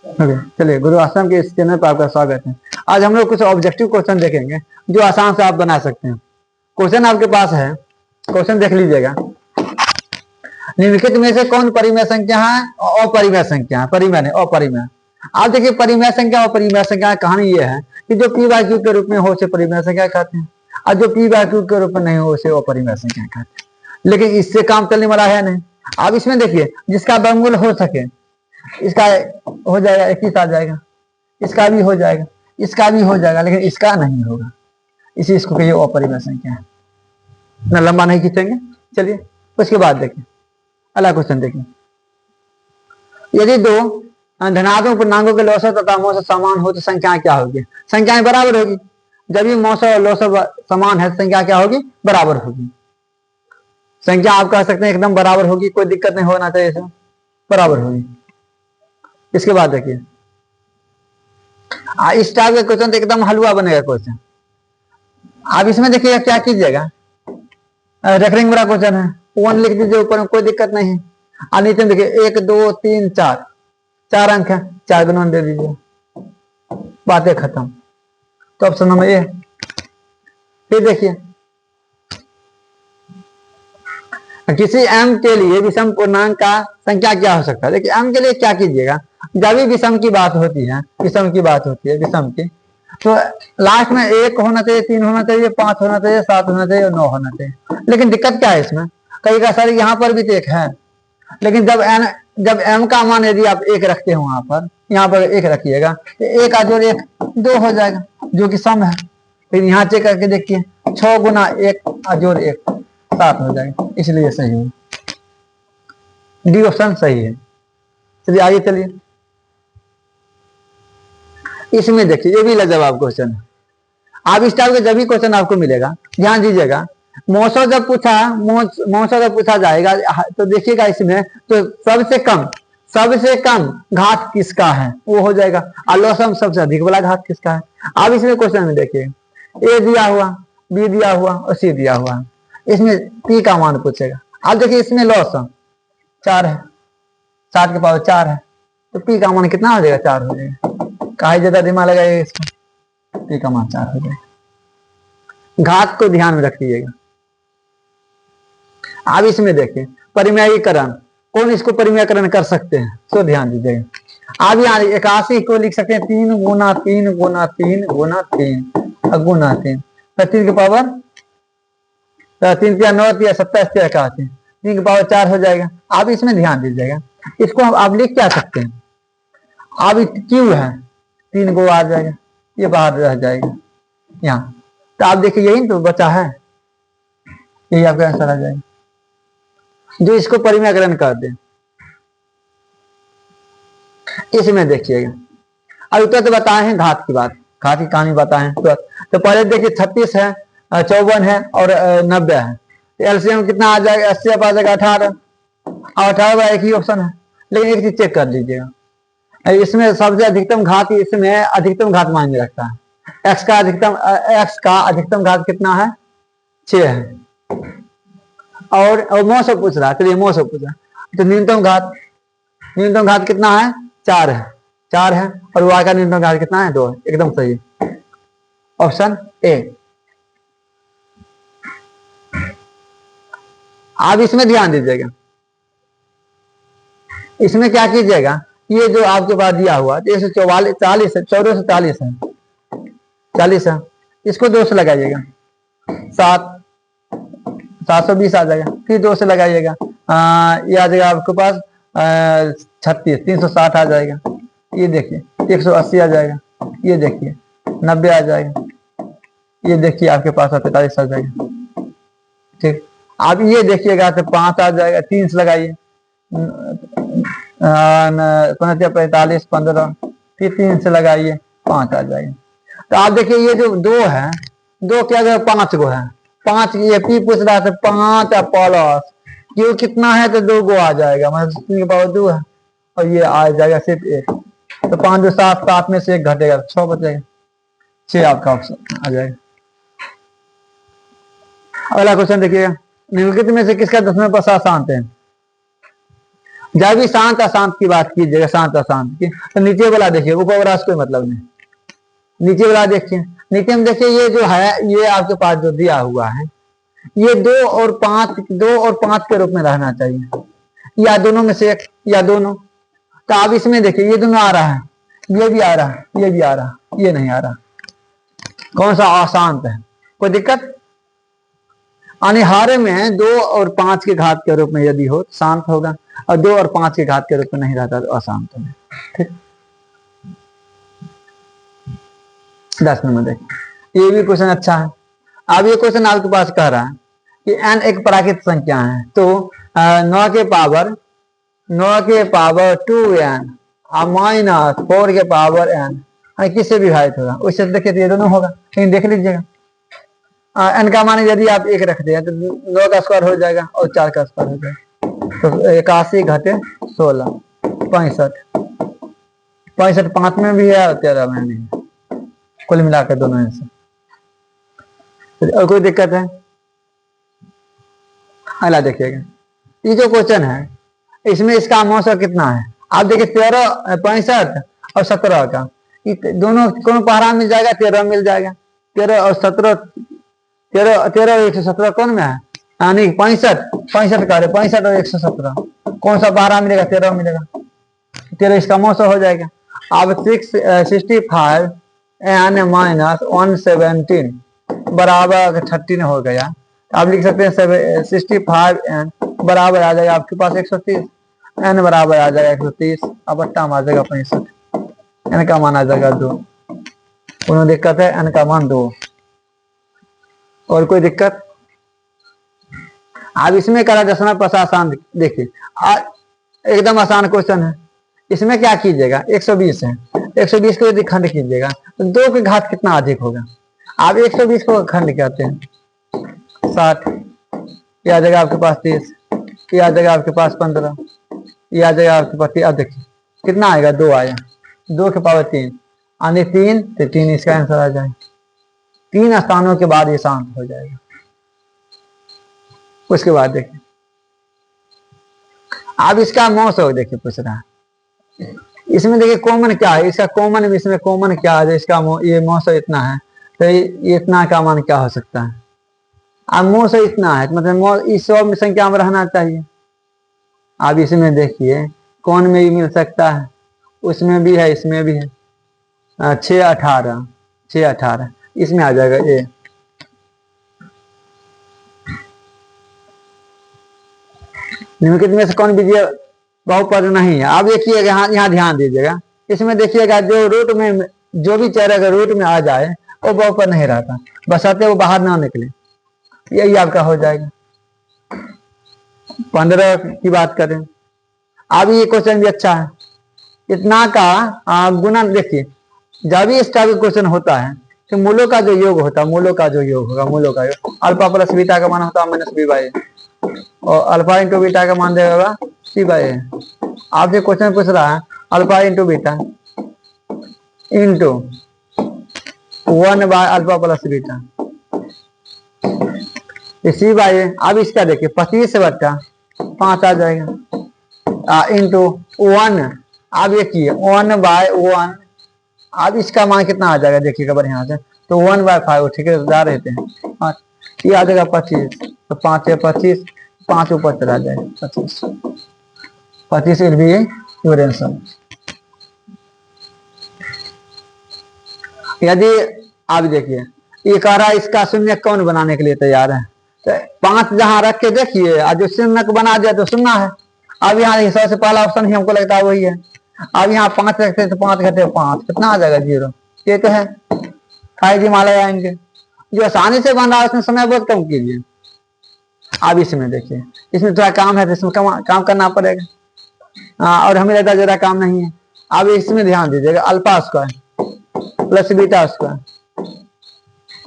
चलिए, गुरु आश्रम के इस चैनल पर आपका स्वागत है। आज हम लोग कुछ ऑब्जेक्टिव क्वेश्चन देखेंगे जो आसान से आप बना सकते हैं। क्वेश्चन आपके पास है, क्वेश्चन देख लीजिएगा। निम्नलिखित में से कौन परिमेय संख्या है और अपरिमेय संख्या है? परिमेय नहीं, अपरिमेय। आप देखिए, परिमेय संख्या और अपरिमेय संख्या कहानी ये है कि जो पी बाई क्यू के रूप में हो उसे परिमेय संख्या कहते हैं, और जो पी बाई क्यू के रूप में नहीं हो उसे अपरिमेय संख्या कहते हैं। लेकिन इससे काम चलने वाला है नहीं। अब इसमें देखिए, जिसका वर्गमूल हो सके, इसका हो जाएगा 21 आ जाएगा, इसका भी हो जाएगा, इसका भी हो जाएगा, लेकिन इसका नहीं होगा। इसी इसको कहिए अपरिमेय संख्या है। इतना लंबा नहीं खींचेंगे। चलिए उसके बाद देखिए अगला क्वेश्चन देखिए। यदि दो धनात्मक पूर्णांकों के लौसर तथा मौसर समान हो तो संख्या क्या होगी? संख्याएं बराबर होगी। जब भी मौसर और लौसर समान है, संख्या क्या होगी? बराबर होगी। संख्या आप कह सकते हैं एकदम बराबर होगी, कोई दिक्कत नहीं होना चाहिए, इसमें बराबर होगी। इसके बाद देखिए, इस टाइप का क्वेश्चन तो एकदम हलवा बनेगा क्वेश्चन। आप इसमें देखिएगा क्या कीजिएगा, रेफरिंग बड़ा क्वेश्चन है, 1 लिख दीजिए ऊपर में, कोई दिक्कत नहीं है। और नीचे में देखिए 1 2 3 4, 4 अंक है, 4 गुना दे दीजिए, बातें खत्म। तो ऑप्शन नंबर ए। फिर देखिए, किसी m के लिए विषम पूर्णांक का संख्या क्या हो सकता है? देखिए m के लिए क्या कीजिएगा, जब भी विषम की बात होती है, विषम की बात होती है, विषम की, तो लास्ट में 1 होना चाहिए, 3 होना चाहिए, 5 होना चाहिए, 7 होना चाहिए और 9 होना चाहिए। लेकिन दिक्कत क्या है इसमें, कई का सर यहाँ पर भी तो 1 है, लेकिन जब m का मान यदि आप 1 रखते हो, वहां पर यहाँ पर 1 रखिएगा तो 1 जोड़ 1 2 हो जाएगा, जो कि सम है। फिर यहाँ चेक करके देखिए, 6 गुना 1 जोड़ 1 7 हो जाएगा, इसलिए सही है, डी ऑप्शन सही है। चलिए आगे चलिए। इसमें देखिए, ये भी लाजवाब क्वेश्चन है। आप इस टाइप का जब भी क्वेश्चन आपको मिलेगा, ध्यान दीजिएगा। मौसम जब पूछा जाएगा तो देखिएगा इसमें, तो सबसे कम घात किसका है वो हो जाएगा, और लौसम सबसे अधिक वाला घात किसका है। अब इसमें क्वेश्चन में देखिए, ए दिया हुआ, बी दिया हुआ और सी दिया हुआ, इसमें पी का मान पूछेगा। अब देखिए, इसमें लौसम 4 है, 7 के पावर 4 है, तो पी का मान कितना हो जाएगा? 4 हो जाएगा। काहे ज्यादा दिमाग लगाइएगा इसमें, पी का मान 4 हो जाएगा। घात को ध्यान में रखिएगा। अब इसमें देखिए, परिमेयीकरण, कौन इसको परिमेयीकरण कर सकते हैं, तो ध्यान दीजिएगा। आप यहाँ 81 को लिख सकते हैं 3 गुना 3 गुना 3 गुना 3 गुना 3, 3 के पावर 3 3 9 3 27 81, 3 के पावर 4 हो जाएगा। आप इसमें ध्यान दीजिएगा, इसको आप लिख क्या सकते हैं, अब क्यू है, 3 को आ जाएगा, ये बाहर रह जाएगा यहाँ। तो आप देखिए, यही तो बचा है, यही आपका आंसर आ जाएगा, जो इसको परिमेयीकरण कर दे। इसमें देखिएगा, अब तो बताए हैं घात की बात, घात की कहानी बताए हैं। तो पहले देखिए, 36 है, 54 है और 90 है, तो एलसीएम कितना आ जाएगा? 80 आ जाएगा 18, और 18 का एक ही ऑप्शन है। लेकिन एक चीज चेक कर लीजिएगा, इसमें सबसे अधिकतम घात, इसमें अधिकतम घात मायने रखता है। एक्स का अधिकतम घात कितना है? 6 है। और मौ से पूछ रहा है, चलिए मौ से पूछ रहा है, तो न्यूनतम घात कितना है? 4 है, 4 है। और वाई का न्यूनतम घात कितना है? 2 है। एकदम सही, ऑप्शन ए। आप इसमें ध्यान दीजिएगा, इसमें क्या कीजिएगा, ये जो आपके पास दिया हुआ 144 है, 1440 है, 40 है, इसको 2 से लगाइएगा, 720 आ जाएगा। फिर 2 से लगाइएगा, ये आ जाएगा आपके पास 36, 360 आ जाएगा। ये देखिए 180 आ जाएगा, ये देखिए 90 आ जाएगा, ये देखिए आपके पास 45 आ जाएगा। ठीक, आप ये देखिएगा तो 5 आ जाएगा, 3 से लगाइए, 45 15, फिर 3 से लगाइए, 5 आ जाएगा। तो आप देखिए, ये जो 2 है, 2 क्या 5 गो है, 5 ये पी पूछ रहा था, 5 प्लस क्यों कितना है, तो 2 गो आ जाएगा, मतलब 3 के पावर 2 है, और ये आ जाएगा सिर्फ 1, तो 5 2 7, 7 में से 1 घटेगा, 6 बचेगा, 6 आपका ऑप्शन आ जाएगा। अगला क्वेश्चन देखिएगा, निम्नलिखित में से किसका 10वें पद शांत है? जब भी शांत अशांत की बात कीजिएगा, शांत अशांत की, तो नीचे वाला देखिए, ऊपर वाला कोई मतलब नहीं। नीचे वाला देखिए, नीचे में देखिए ये जो है, ये आपके पास जो दिया हुआ है, ये 2 और 5 के रूप में रहना चाहिए, या दोनों में से एक, या दोनों। तो आप इसमें देखिए, ये दोनों आ रहा है, ये भी आ रहा है, ये भी आ रहा है, ये नहीं आ रहा। कौन सा अशांत है? कोई दिक्कत? अनिहार्य में 2 और 5 के घात के रूप में यदि हो तो शांत होगा, और 2 और 5 के घात के रूप में नहीं रहता तो अशांत होगा। ठीक, 10 नंबर देखिए, ये भी क्वेश्चन अच्छा है। अब ये क्वेश्चन आपके पास कह रहा है कि n एक प्राकृतिक संख्या है, तो 9 के पावर 2n माइनस 4 के पावर n किससे विभाजित होगा? उससे देखिए तो ये दोनों होगा, लेकिन देख लीजिएगा n का मान यदि आप 1 रखते हैं तो 9 का स्क्वायर हो जाएगा और 4 का स्क्वायर हो जाएगा, तो 81 घटे 16 65। 65 5 में भी है और 13 में भी है, कुल मिलाकर दोनों आंसर। और कोई दिक्कत है? अगला देखिएगा, ये जो क्वेश्चन है इसमें इसका मौसम कितना है? आप देखिए 13 65 और 17 का दोनों कौन पहाड़ा मिल जाएगा? 13 मिल जाएगा। 13 और 17, 13 और 117 कौन में है? यानी 65 का 65 और 117 कौन सा पहाड़ा मिलेगा? 13 मिलेगा। 13 इसका मौसम हो जाएगा। अब 65 n माइनस 117 बराबर 13 हो गया। आप लिख सकते हैं 65 n बराबर आ जाएगा आपके पास 130, n बराबर आ जाएगा 130, अब बट्टा में आ जाएगा 65, n का मान आ जाएगा 2। कोनो दिक्कत है? n का मान 2। और कोई दिक्कत? अब इसमें करा 10 आसान, देखिए एकदम आसान क्वेश्चन है। इसमें क्या कीजिएगा, 120 है, 120 को यदि खंड कीजिएगा तो 2 के घात कितना अधिक होगा? आप 120 को खंड करते हैं 60, ये आ जाएगा आपके पास 30, ये आ जाएगा आपके पास 15, ये आ जाएगा आपके पास। अब देखिए कितना आएगा? 2 आया, 2 के पावर 3 यानी 3, तो 3 इसका आंसर आ जाएगा। 3 स्थानों के बाद ये शांत हो जाएगा। उसके बाद देखिए, अब इसका मौसम देखिए पूछ रहा है, इसमें देखिए कॉमन क्या है, इसका कॉमन, इसमें कॉमन क्या है? इसका ये मौसम इतना है, तो ये इतना का मान क्या हो सकता है? अब मौसम इतना है, मतलब इस सब संख्या में रहना चाहिए। अब इसमें देखिए कौन में भी मिल सकता है, उसमें भी है, इसमें भी है। 6 18 इसमें आ जाएगा ये। निम्नलिखित में से कौन बीजीय बहुपद नहीं है? अब देखिएगा यहाँ ध्यान दीजिएगा, इसमें देखिएगा जो रूट में जो भी चेहरे अगर रूट में आ जाए वो बहुपद नहीं रहता, बशर्ते वो बाहर ना निकले। यही आपका हो जाएगा। 15 की बात करें, अब ये क्वेश्चन भी अच्छा है। इतना का गुणन देखिए, जब भी इस टाइप का क्वेश्चन होता है तो मूलों का जो योग होता है, मूलों का जो योग होगा, मूलों का योग अल्फा प्लस बीटा का मान होता है माइनस बी बाई, और अल्फा इंटू बीटा का मान देगा सी बाई। आपसे क्वेश्चन पूछ रहा है alpha into beta into 1 by alpha plus beta C by. अब इसका देखिए 25/5 आ जाएगा इंटू 1। अब देखिए 1 बाय 1, अब इसका मान कितना आ जाएगा देखिएगा बढ़िया से, तो 1/5 ठीक है जा रहते हैं 5, ये आ जाएगा 25, तो 5 है 25, 5 ऊपर चला जाएगा 25 विल बी योर आंसर। यदि आप देखिए ये कह रहा है इसका शून्य कौन बनाने के लिए तैयार है, तो 5 जहां रख के देखिए, आज जो शून्य को बना दिया तो शून्य है। अब यहाँ सबसे पहला ऑप्शन ही हमको लगता है वही है। अब यहाँ 5 रखते तो 5 घटे 5 कितना आ जाएगा 0, ये तो है 5 हिमालय आएंगे। जो आसानी से बन रहा है उसमें समय बहुत कम कीजिए। अब इसमें देखिए, इसमें थोड़ा काम है तो इसमें काम करना पड़ेगा, और हमें लगता है ज्यादा काम नहीं है। अब इसमें ध्यान दीजिएगा, alpha square plus beta square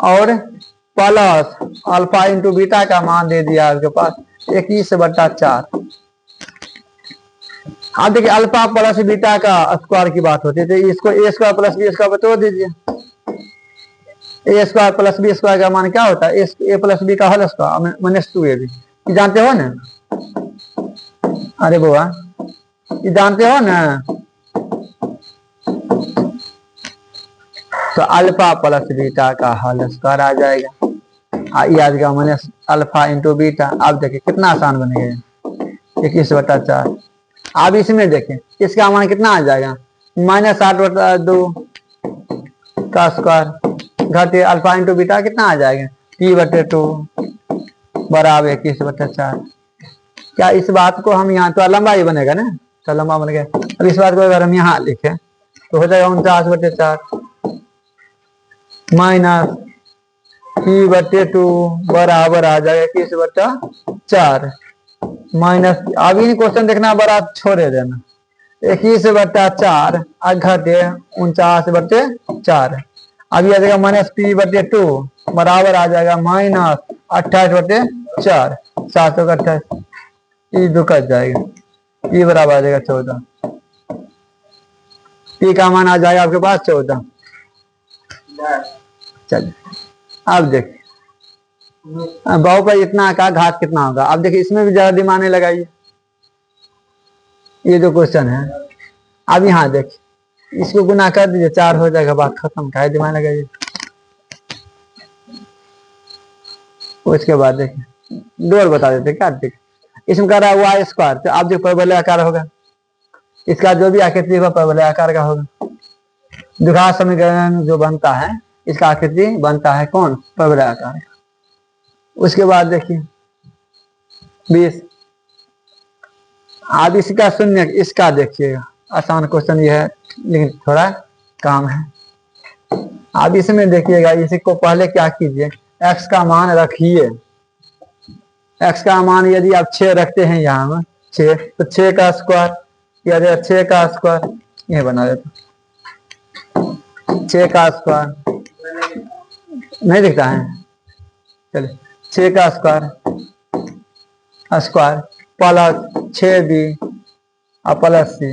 और प्लस अल्फा इंटू बीटा का मान दे दिया आपके पास 21/4। आप देखिए अल्फा प्लस बीटा का स्क्वायर की बात होती है, तो इसको ए स्क्वायर प्लस बी स्क्वायर बता दीजिए। ए स्क्वायर प्लस बी स्क्वायर का मान क्या होता है? ए प्लस बी का होल स्क्वायर -2ab, जानते हो ना? अरे बुआ ये जानते हो ना, तो अल्फा प्लस बीटा का होल स्क्वायर आ जाएगा। ये आ जाएगा माइनस अल्फा इंटू बीटा। अब देखिए कितना आसान बनेगा, 21/4। अब इसमें देखें इसका मान कितना आ जाएगा, -8/2 का स्क्वायर घटे अल्फा इंटू बीटा कितना आ जाएगा, p/2 बराबर 21/4। क्या इस बात को हम यहाँ, तो लंबा ही बनेगा ना, तो लंबा बन गया। अब इस बात को अगर हम यहाँ लिखें तो हो जाएगा 49/4 माइनस p/2 बराबर आ जाएगा 21/4 माइनस, अब इन क्वेश्चन देखना बड़ा छोड़े देना, 21/4 घटे 49/4। अब ये आ जाएगा माइनस p/2 बराबर आ जाएगा माइनस 28/4, 728, ये दो कट जाएगा, ये बराबर आ जाएगा 14। p का मान आ जाएगा आपके पास 14। चलिए अब देखिए बहुपद इतना का घात कितना होगा। अब देखिए इसमें भी ज्यादा दिमाग नहीं लगाइए, ये जो क्वेश्चन है। अब यहाँ देखिए इसको गुना कर दीजिए, 4 हो जाएगा, बात खत्म, का दिमाग लगाइए। उसके बाद देखिए दो और बता देते क्या, देखिए इसमें कह रहा है वाई स्क्वायर, तो आप जो परवलय आकार होगा इसका जो भी आकृति होगा परवलय आकार का होगा। द्विघात समीकरण जो बनता है इसका आकृति बनता है कौन, परवलय आकार का। उसके बाद देखिए 20। अब इसका शून्य, इसका देखिएगा आसान क्वेश्चन ये है लेकिन थोड़ा काम है। अब इसमें देखिएगा, इसी को पहले क्या कीजिए, x का मान रखिए। x का मान यदि आप 6 रखते हैं यहाँ 6, तो 6 का स्क्वायर, या 6 का स्क्वायर ये बना देता, 6 का स्क्वायर नहीं दिखता है, चलिए 6 का स्क्वायर प्लस 6b और प्लस c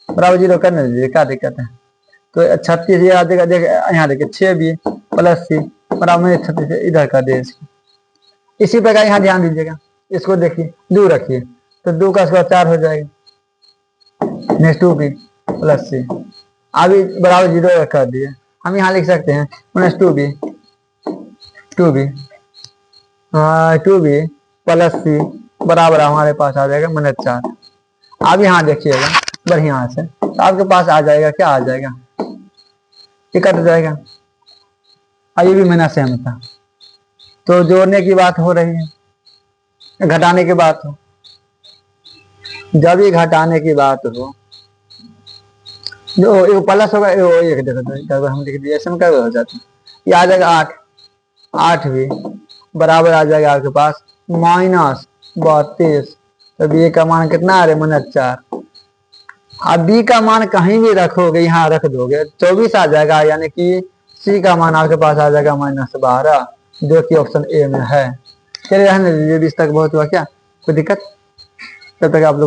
बराबर 0 करने दीजिए, क्या दिक्कत है। तो 36 यहाँ देखिए 6b प्लस c बराबर 36, इधर कर दिए इसको। इसी प्रकार यहाँ ध्यान दीजिएगा, इसको देखिए 2 रखिए तो 2 का स्क्वायर 4 हो जाएगा, नेक्स्ट 2b प्लस c, अभी बराबर 0 कर दिए। हम यहाँ लिख सकते हैं माइनस 2b प्लस c बराबर हमारे पास आ जाएगा -4। अब यहाँ देखिएगा बढ़िया से, तो आपके पास आ जाएगा, क्या आ जाएगा, ये कट जाएगा। अब ये भी मैंने सेम था, तो जोड़ने की बात हो रही है, घटाने की बात हो, जब ये घटाने की बात हो जो प्लस होगा एक देखो हम लिख दिए, ऐसे में क्या हो जाता है, ये आ जाएगा 8 भी बराबर आ जाएगा आपके पास -32। तो b का मान कितना आ रहा है, -4। अब b का मान कहीं भी रखोगे, यहाँ रख दोगे 24 आ जाएगा, यानी कि c का मान आपके पास आ जाएगा -12, जो कि ऑप्शन ए में है। चलिए रहने दीजिए, 20 तक बहुत हुआ क्या, कोई दिक्कत, तब तक आप लोग